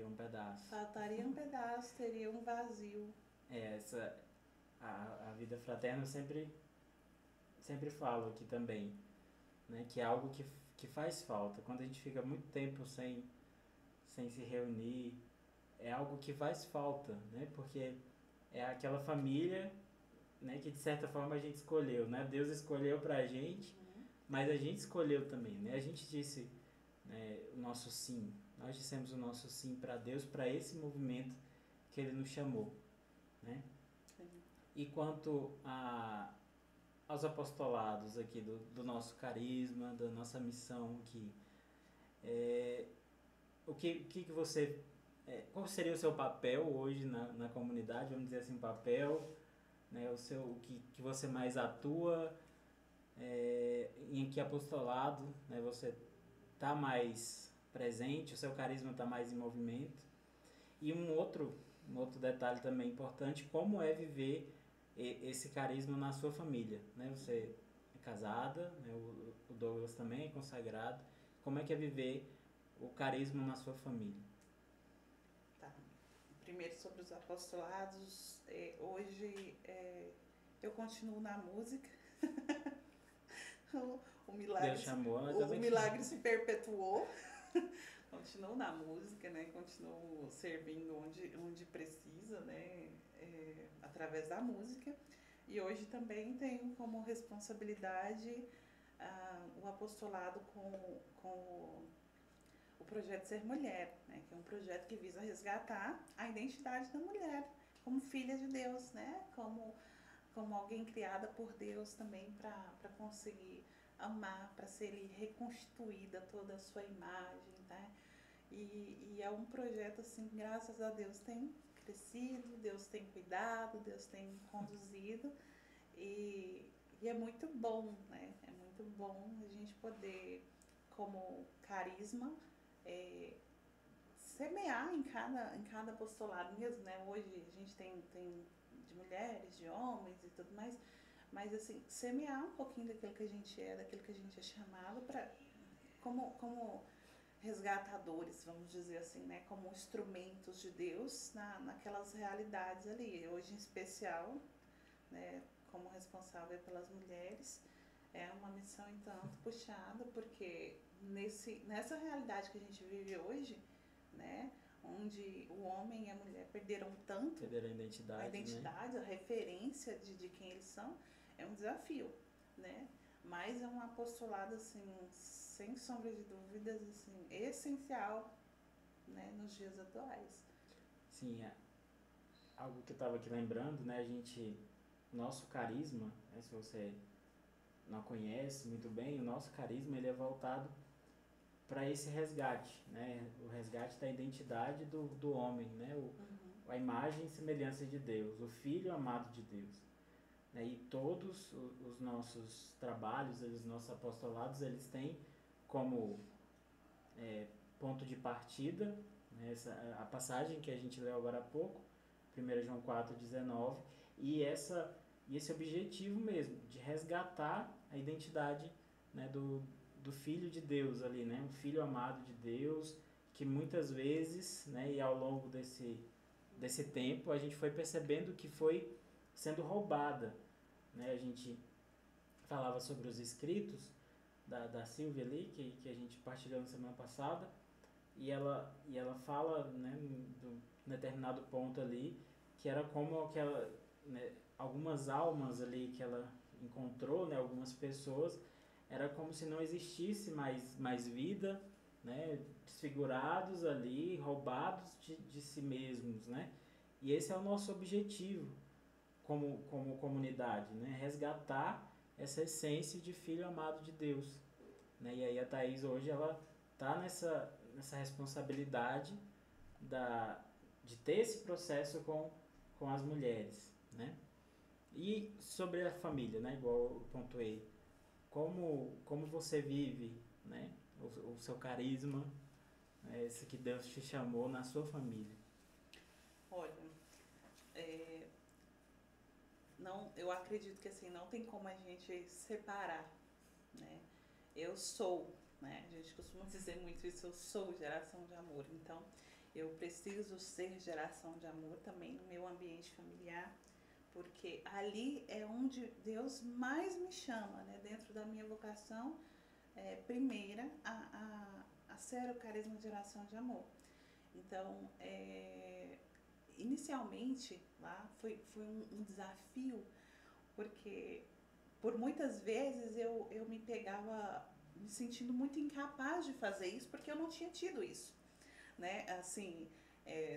um pedaço.
Faltaria um pedaço, teria um vazio.
A vida fraterna eu sempre falo aqui também, né? Que é algo que faz falta. Quando a gente fica muito tempo sem se reunir, é algo que faz falta, né? Porque é aquela família, né, que de certa forma a gente escolheu, né? Deus escolheu pra gente, mas a gente escolheu também, né? A gente disse, né, o nosso sim. Nós dissemos o nosso sim para Deus, para esse movimento que Ele nos chamou, né? E quanto aos apostolados aqui do nosso carisma, da nossa missão aqui, o que você... qual seria o seu papel hoje na comunidade? Vamos dizer assim, o papel, né, o que você mais atua, em que apostolado, né, você está mais presente, o seu carisma está mais em movimento. E um outro detalhe também importante, como é viver esse carisma na sua família, né? Você é casada, né? O Douglas também é consagrado. Como é que é viver o carisma na sua família?
Tá. Primeiro sobre os apostolados, hoje eu continuo na música. O milagre,
Deus chamou,
o milagre se perpetuou. Continuo na música, né? Continuo servindo onde precisa, né? Através da música. E hoje também tenho como responsabilidade o apostolado com o projeto Ser Mulher, né? Que é um projeto que visa resgatar a identidade da mulher como filha de Deus, né? Como alguém criada por Deus também para conseguir amar, para ser reconstituída toda a sua imagem, né? E é um projeto, assim, graças a Deus tem crescido, Deus tem cuidado, Deus tem conduzido e é muito bom, né? É muito bom a gente poder, como carisma, semear em cada apostolado mesmo, né? Hoje a gente tem de mulheres, de homens e tudo mais, mas assim, semear um pouquinho daquilo que a gente é, daquilo que a gente é chamado para como resgatadores, vamos dizer assim, né? Como instrumentos de Deus naquelas realidades ali. Hoje em especial, né? Como responsável pelas mulheres, é uma missão então puxada, porque nessa realidade que a gente vive hoje, né? Onde o homem e a mulher perderam tanto
a identidade,
né? A referência de quem eles são, é um desafio, né? Mas é um apostolado, assim, sem sombra de dúvidas, assim, essencial, né, nos dias atuais.
Sim, algo que eu estava aqui lembrando, né, nosso carisma, né, se você não conhece muito bem, o nosso carisma ele é voltado para esse resgate, né? O resgate da identidade do homem, né? A imagem e semelhança de Deus, o Filho amado de Deus. Né? E todos os nossos trabalhos, os nossos apostolados, eles têm como ponto de partida, né? A passagem que a gente leu agora há pouco, 1 João 4,19, e esse objetivo mesmo, de resgatar a identidade, né, do Filho de Deus ali, né, um Filho amado de Deus, que muitas vezes, né, e ao longo desse tempo, a gente foi percebendo que foi sendo roubada. Né, a gente falava sobre os escritos da Silvia ali, que a gente partilhou na semana passada, e ela fala, né, num determinado ponto ali, que era como aquela, né, algumas almas ali que ela encontrou, né, algumas pessoas, era como se não existisse mais vida, né, desfigurados ali, roubados de si mesmos, né? E esse é o nosso objetivo como comunidade, né? Resgatar essa essência de filho amado de Deus, né? E aí a Thaís hoje ela tá nessa responsabilidade de ter esse processo com as mulheres, né? E sobre a família, né? Igual eu pontuei, como você vive, né? O seu carisma, né? Esse que Deus te chamou na sua família.
Olha, não, eu acredito que assim, não tem como a gente separar, né? Eu sou, né? A gente costuma dizer muito isso, eu sou geração de amor. Então, eu preciso ser geração de amor também no meu ambiente familiar, porque ali é onde Deus mais me chama, né? Dentro da minha vocação primeira a ser o carisma de geração de amor. Então, inicialmente lá foi um desafio, porque por muitas vezes eu me pegava me sentindo muito incapaz de fazer isso, porque eu não tinha tido isso, né? Assim,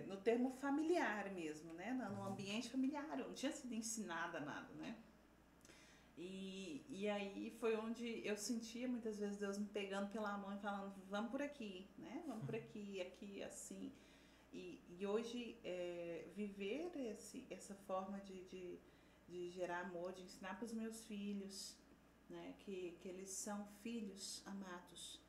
no termo familiar mesmo, né? No ambiente familiar, eu não tinha sido ensinada nada, né? E aí foi onde eu sentia muitas vezes Deus me pegando pela mão e falando, vamos por aqui, né? Vamos por aqui, aqui, assim. E hoje viver essa forma de gerar amor, de ensinar para os meus filhos, né? Que eles são filhos amados,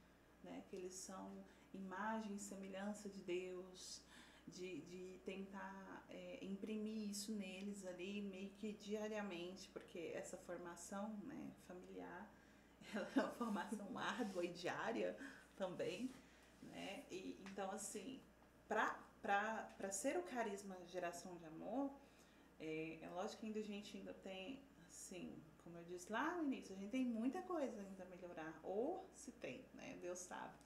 né? Que eles são imagem e semelhança de Deus, de tentar imprimir isso neles ali meio que diariamente, porque essa formação, né, familiar ela é uma formação árdua e diária também, né? E então assim, para ser o carisma geração de amor, é lógico que ainda a gente ainda tem, assim, como eu disse lá no início, a gente tem muita coisa ainda a melhorar, ou se tem, né? Deus sabe.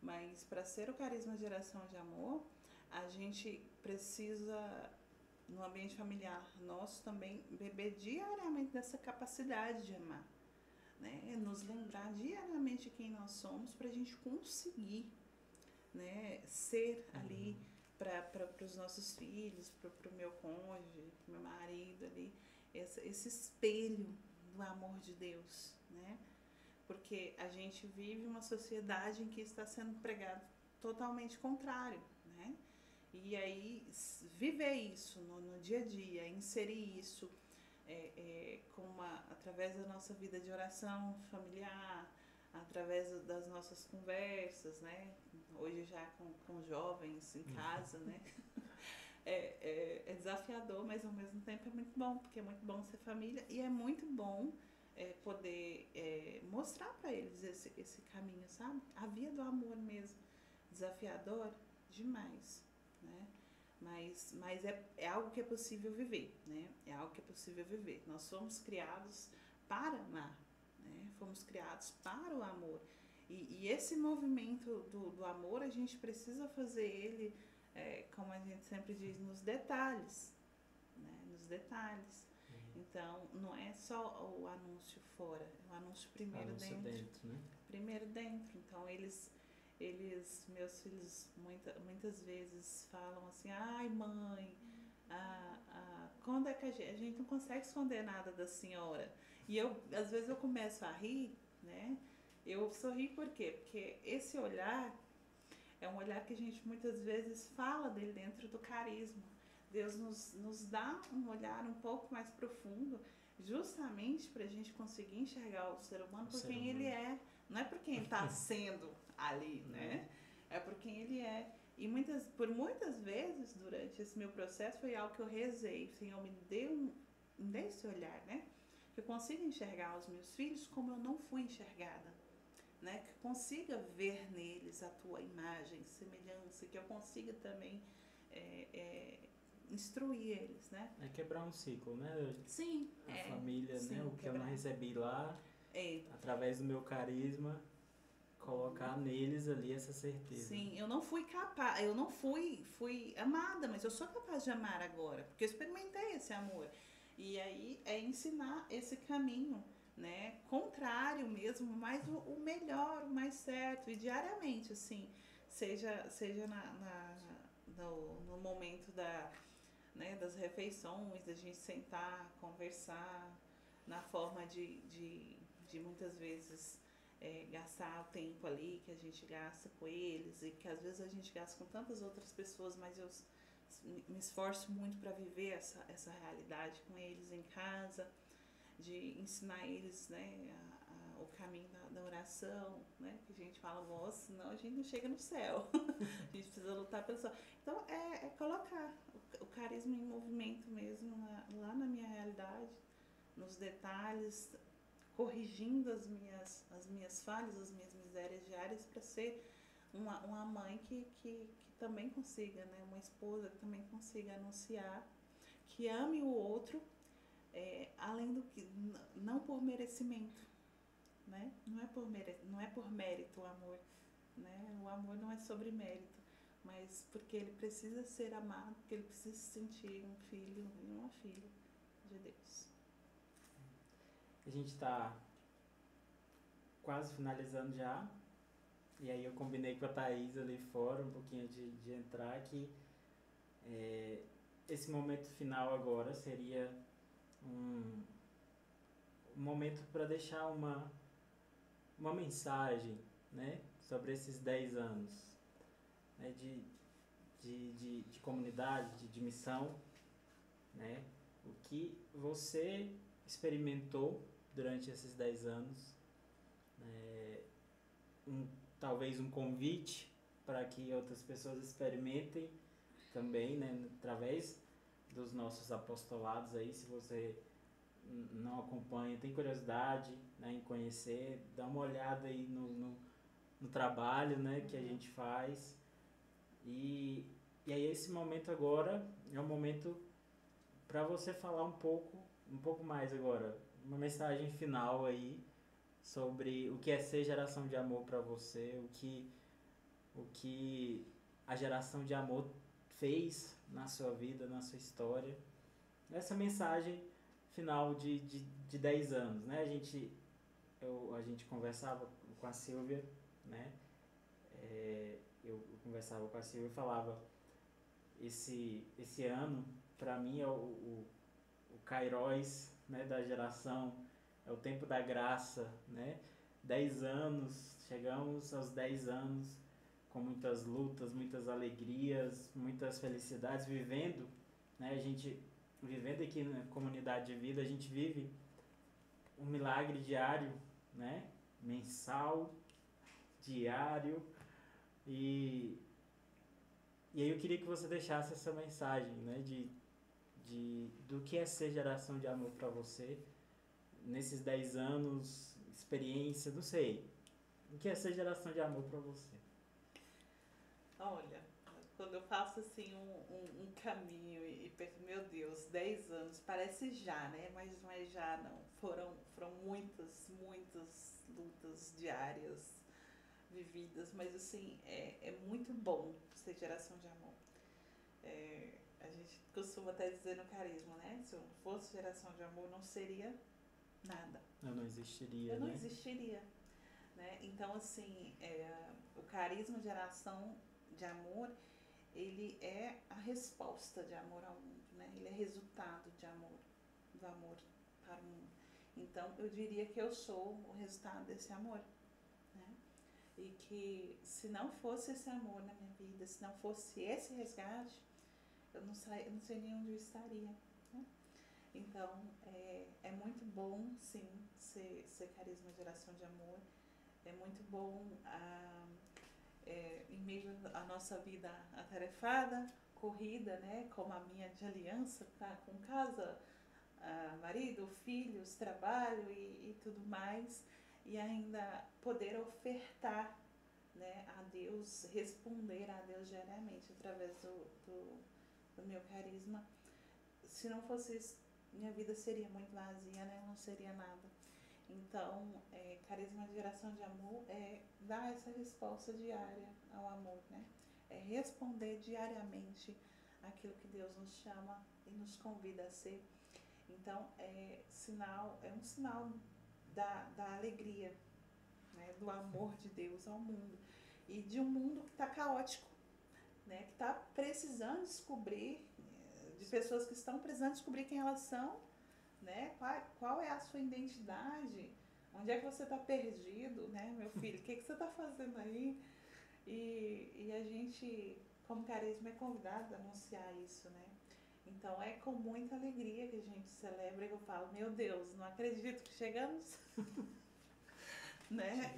Mas para ser o carisma geração de amor, a gente precisa, no ambiente familiar nosso também, beber diariamente dessa capacidade de amar, né? Nos lembrar diariamente de quem nós somos para a gente conseguir, né, ser ali para os nossos filhos, para o meu cônjuge, para o meu marido ali, esse espelho do amor de Deus, né? Porque a gente vive uma sociedade em que está sendo pregado totalmente contrário, né? E aí viver isso no dia a dia, inserir isso através da nossa vida de oração familiar, através das nossas conversas, né? Hoje já com jovens em casa, né? É desafiador, mas ao mesmo tempo é muito bom, porque é muito bom ser família e é muito bom poder mostrar para eles esse caminho, sabe? A via do amor mesmo. Desafiador demais, né? Mas é algo que é possível viver, né? É algo que é possível viver. Nós fomos criados para amar, né? Fomos criados para o amor. E esse movimento do amor, a gente precisa fazer ele, como a gente sempre diz, nos detalhes, né? Nos detalhes. Então, não é só o anúncio fora, é o anúncio primeiro dentro, né? Primeiro dentro. Então, meus filhos, muitas vezes falam assim, ai mãe, quando é que a gente não consegue esconder nada da senhora? E às vezes eu começo a rir, né? Eu sorri por quê? Porque esse olhar é um olhar que a gente muitas vezes fala dele dentro do carisma. Deus nos dá um olhar um pouco mais profundo, justamente para a gente conseguir enxergar o ser humano por quem ele é. Não é por quem ele está sendo ali, né? É por quem ele é. E por muitas vezes, durante esse meu processo, foi algo que eu rezei. O Senhor me dê esse olhar, né? Que eu consiga enxergar os meus filhos como eu não fui enxergada. Né? Que eu consiga ver neles a tua imagem, semelhança, que eu consiga também instruir eles, né?
É quebrar um ciclo, né?
Sim.
A família,
sim,
né? O que eu não recebi lá, através do meu carisma, colocar neles ali essa certeza.
Sim, eu não fui capaz, eu não fui amada, mas eu sou capaz de amar agora, porque eu experimentei esse amor. E aí é ensinar esse caminho, né? Contrário mesmo, mas o melhor, o mais certo, e diariamente, assim, seja no momento das refeições, da gente sentar, conversar, na forma de muitas vezes gastar o tempo ali que a gente gasta com eles e que às vezes a gente gasta com tantas outras pessoas, mas eu me esforço muito para viver essa realidade com eles em casa, de ensinar eles, né, o caminho da oração, né, que a gente fala, nossa, senão a gente não chega no céu, a gente precisa lutar pelo céu. Então é colocar o carisma em movimento mesmo lá na minha realidade, nos detalhes, corrigindo as minhas falhas, as minhas misérias diárias para ser uma mãe que também consiga, né, uma esposa que também consiga anunciar, que ame o outro, além do que, não por merecimento, né? Não é por mérito o amor, né? O amor não é sobre mérito, mas porque ele precisa ser amado, porque ele precisa se sentir um filho e uma filha de Deus.
A gente está quase finalizando já, e aí eu combinei com a Thaís ali fora, um pouquinho de entrar, que esse momento final agora seria um momento para deixar uma mensagem, né, sobre esses 10 anos, né, de comunidade, de missão, né, o que você experimentou durante esses 10 anos, talvez um convite para que outras pessoas experimentem também, né, através dos nossos apostolados aí, se você não acompanha, tem curiosidade, né, em conhecer, dá uma olhada aí no trabalho, né, que a gente faz. E aí esse momento agora é um momento para você falar um pouco mais agora, uma mensagem final aí sobre o que é ser geração de amor para você, o que a geração de amor fez na sua vida, na sua história. Essa mensagem final de 10 anos, né? A gente conversava com a Silvia, né? Eu conversava com a Silvia e falava, esse ano, para mim, é o Kairos, né, da geração, é o tempo da graça, né? 10 anos, chegamos aos 10 anos com muitas lutas, muitas alegrias, muitas felicidades, vivendo, né? A gente vivendo aqui na comunidade de vida, a gente vive um milagre diário, né? Mensal, diário, e aí eu queria que você deixasse essa mensagem, né? Do que é ser geração de amor para você, nesses 10 anos, experiência, não sei. O que é ser geração de amor para você?
Olha, quando eu faço assim um caminho e penso, meu Deus, 10 anos, parece já, né? Mas já não. Foram muitas lutas diárias vividas, mas assim, é muito bom ser geração de amor. A gente costuma até dizer no carisma, né? Se eu não fosse geração de amor, não seria nada.
Eu não existiria,
Eu não
né?
existiria. Né? Então, assim, o carisma geração de amor, ele é a resposta de amor ao mundo, né? Ele é resultado de amor, do amor para o mundo. Então, eu diria que eu sou o resultado desse amor, né? E que se não fosse esse amor na minha vida, se não fosse esse resgate, eu não sei nem onde eu estaria, né? Então, é muito bom, sim, ser carisma geração de amor. É muito bom em meio à nossa vida atarefada, corrida, né? Como a minha de aliança, tá? Com casa, marido, filhos, trabalho e tudo mais. E ainda poder ofertar, né, a Deus, responder a Deus diariamente através do meu carisma. Se não fosse isso, minha vida seria muito vazia, né? Não seria nada. Então, carisma de geração de amor é dar essa resposta diária ao amor, né? É responder diariamente aquilo que Deus nos chama e nos convida a ser. Então, é um sinal da alegria, né? Do amor de Deus ao mundo. E de um mundo que está caótico, né? Que está precisando descobrir, de pessoas que estão precisando descobrir quem elas são, né? Qual é a sua identidade? Onde é que você está perdido, né, meu filho? O que você está fazendo aí? E a gente, como carisma, é convidado a anunciar isso, né? Então é com muita alegria que a gente celebra e eu falo, meu Deus, não acredito que chegamos, né?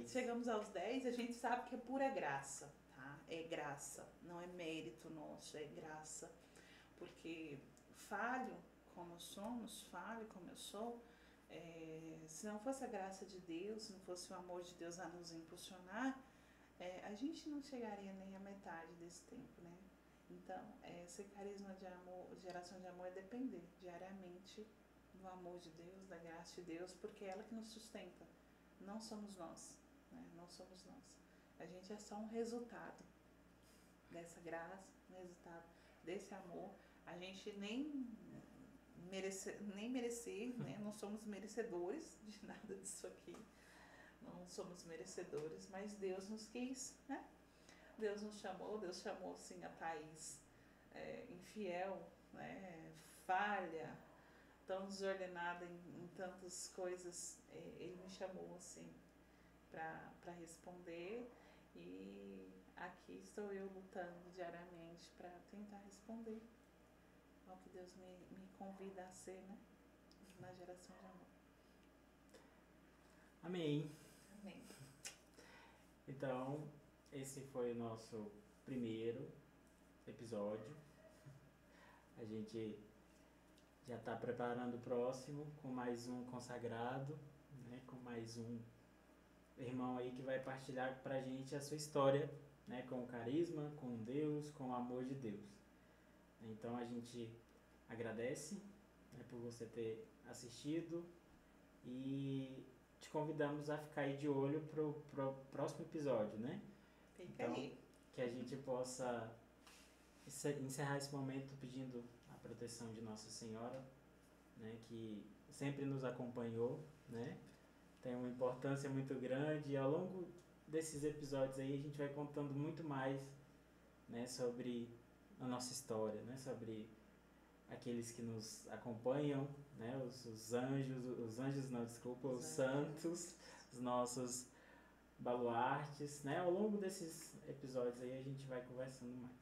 Chegamos aos 10, a gente sabe que é pura graça, tá? É graça, não é mérito nosso, é graça. Porque falho como somos, falho como eu sou, se não fosse a graça de Deus, se não fosse o amor de Deus a nos impulsionar, a gente não chegaria nem à metade desse tempo, né? Então, ser carisma de amor, geração de amor é depender diariamente do amor de Deus, da graça de Deus, porque é ela que nos sustenta. Não somos nós, né? Não somos nós. A gente é só um resultado dessa graça, um resultado desse amor. A gente nem merecer, né? Não somos merecedores de nada disso aqui. Não somos merecedores, mas Deus nos quis, né? Deus nos chamou, Deus chamou sim a Thaís infiel, né? Falha, tão desordenada em tantas coisas. Ele me chamou assim para responder e aqui estou eu lutando diariamente para tentar responder ao que Deus me convida a ser, né? Na geração de amor.
Amém.
Amém.
Então, esse foi o nosso primeiro episódio. A gente já está preparando o próximo com mais um consagrado, né? Com mais um irmão aí que vai partilhar pra gente a sua história, né? Com o carisma, com Deus, com o amor de Deus. Então a gente agradece, né, por você ter assistido e te convidamos a ficar aí de olho pro próximo episódio, né?
Fica
então,
aí.
Que a gente possa encerrar esse momento pedindo a proteção de Nossa Senhora, né, que sempre nos acompanhou, né? Tem uma importância muito grande e ao longo desses episódios aí a gente vai contando muito mais, né, sobre a nossa história, né, sobre aqueles que nos acompanham, né, os santos, os nossos baluartes, né? Ao longo desses episódios aí a gente vai conversando mais.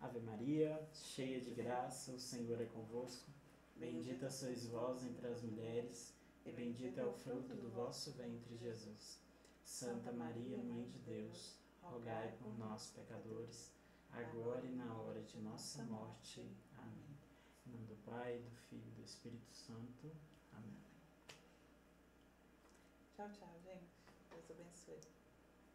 Ave Maria, cheia de graça, o Senhor é convosco. Bendita sois vós entre as mulheres, e bendito é o fruto do vosso ventre, Jesus. Santa Maria, Mãe de Deus, rogai por nós, pecadores, agora e na hora de nossa morte. Amém. Em nome do Pai, do Filho e do Espírito Santo. Amém.
Tchau, tchau, gente. Deus abençoe.